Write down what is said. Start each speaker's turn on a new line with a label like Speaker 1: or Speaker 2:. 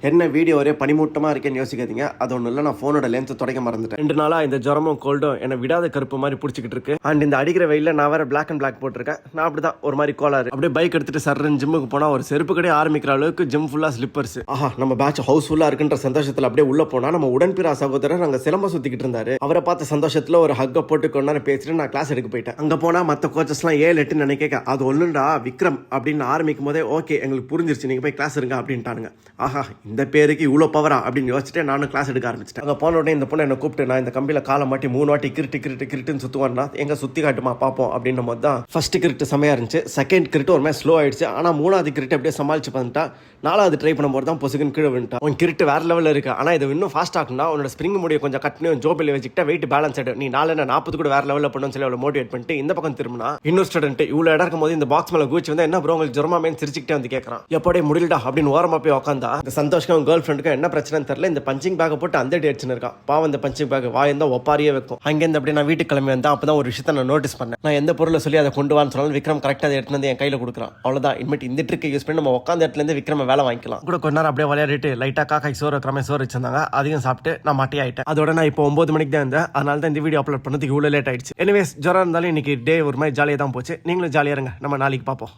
Speaker 1: என்ன வீடியோ ஒரே பனிமூட்டமாக இருக்கேன்னு யோசிக்காதீங்க. அது ஒன்றும் இல்லை, நான் ஃபோனோட லென்த்தை தொடக்க மறந்துட்டேன். 2 நாளாக இந்த ஜுரமும் கோல்டும் என்னை விடாத கருப்பு மாதிரி பிடிச்சிக்கிட்டு இருக்கு. அண்ட் இந்த அடிக்கிற வெயில நான் வேற பிளாக் அண்ட் பிளாக் போட்டிருக்கேன். நான் அப்படி தான் ஒரு மாதிரி கோளாறு. அப்படியே பைக் எடுத்துட்டு சர்றன் ஜிம்முக்கு போனால் ஒரு செருப்பு கடை ஆரம்பிக்கிற அளவுக்கு ஜிம் ஃபுல்லாக ஸ்லிப்பர்ஸ். ஆஹா, நம்ம பேட்ச் ஹவுஸ் ஃபுல்லாக இருக்குன்ற சந்தோஷத்தில் அப்படியே உள்ள போனால் நம்ம உடன்பிறா சகோதரர் அங்கே சிலம்ப சுற்றிக்கிட்டு இருந்தாரு. அவரை பார்த்த சந்தோஷத்தில் ஒரு ஹக்கை போட்டு கொண்டாந்து பேசிட்டு நான் கிளாஸ் எடுக்க போயிட்டேன். அங்கே போனால் மற்ற கோச்சஸ்லாம் 7 8 நினைக்க அது ஒன்றுண்டா விக்ரம் அப்படின்னு ஆரம்பிக்கும் போதே ஓகே எங்களுக்கு புரிஞ்சிருச்சு, நீங்கள் போய் கிளாஸ் இருங்க அப்படின்ட்டானுங்க. ஆஹா, இந்த பேருக்கு இவ்வளோ பவரா அப்படின்னு யோசிச்சுட்டு நானும் கிளாஸ் எடுக்க ஆரம்பிச்சிட்டேன். அங்கே போன உடனே இந்த பொண்ணு என்னை கூப்பிட்டு நான் இந்த கம்பியில் காலை மாட்டி 3 வாட்டி கிரிட்டுன்னு சுற்றுவான்னா எங்க சுற்றி காட்டுமா பார்ப்போம் அப்படின்ன போது தான் ஃபர்ஸ்ட் கிரிட்டு செமையாக இருந்துச்சு. செகண்ட் கிரிட்டு ஒரு மாதிரி ஸ்லோ ஆயிடுச்சு. ஆனால் 3வது கிரிட்டு அப்படியே சமாளிச்சு பண்ணிட்டா. 4வது ட்ரை பண்ணும்போது தான் பொசுக்குன்னு கீழே விட்டான். உன் கிரிட்டு வேற லெவலில் இருக்கு. ஆனால் இது இன்னும் ஃபாஸ்ட் ஆகுனா உன்னோட ஸ்ப்ரிங் முடிய கொஞ்சம் கட்டினு ஜோபில் வச்சுக்கிட்டா வெயிட் பேலன்ஸ் ஆகிடும். நீ 40 கூட வேற லெவலில் பண்ணுன்னு சொல்லி அவளை மோட்டிவேட் பண்ணிட்டு இந்த பக்கம் திரும்பினா இன்னொரு ஸ்டூடெண்ட் இவ்வளோ இடம் இருக்கும் போது இந்த பாக்ஸ் மேலே கூச்சி வந்து என்ன ப்ரோ உங்களுக்கு ஜுரமாமேன்னு சிரிச்சுக்கிட்டே வந்து கேட்கறான். எப்போடே முடியலடா அப்படின்னு ஓரமாக போய் உட்காந்தா இந்த சந்தோஷம் கேர்ள் ஃப்ரெண்டுக்கும் என்ன பிரச்சனைன்னு தெரியல. இந்த பஞ்சிங் பேக்கை போட்டு அந்த அடிச்சுன்னு இருக்கான். பாவம் இந்த பஞ்சிங் பேக் வாயந்தான் ஒப்பாரியே வைக்கும். அங்கேருந்து அப்படியே நான் வீட்டுக்கு கிளம்பி வந்தேன். அப்போ தான் ஒரு விஷயத்தை நான் நோட்டீஸ் பண்ணேன். நான் எந்த பொருளை சொல்லி அதை கொண்டு வான்னு சொன்னாலும் விக்ரம் கரெக்டாக அதை எடுத்து வந்து என் கையில் கொடுக்குறான். அவ்வளோதான், இனிமேட்டு இந்த ட்ரிக்கை யூஸ் பண்ணி நம்ம உட்காந்த இடத்துலேருந்து விக்ரம வேலை வாங்கிக்கலாம். கூட கொஞ்ச நேரம் அப்படியே விளையாடிட்டு லைட்டாக காக்காய் சோறு வைக்கிற மாதிரி சோறு வச்சிருந்தாங்க. அதையும் சாப்பிட்டு நான் மாட்டி ஆயிட்டேன். அதோட நான் இப்போ 9 மணிக்கு தான் இருந்தேன். அதனால தான் இந்த வீடியோ அப்லோட் பண்ணதுக்கு இவ்வளோ லேட் ஆயிடுச்சு. எனிவேஸ் ஜுரம் இருந்தாலும் இன்னைக்கு டே ஒரு மாதிரி ஜாலியாக தான் போச்சு. நீங்களும் ஜாலியாக இருங்க. நம்ம நாளைக்கு பார்ப்போம்.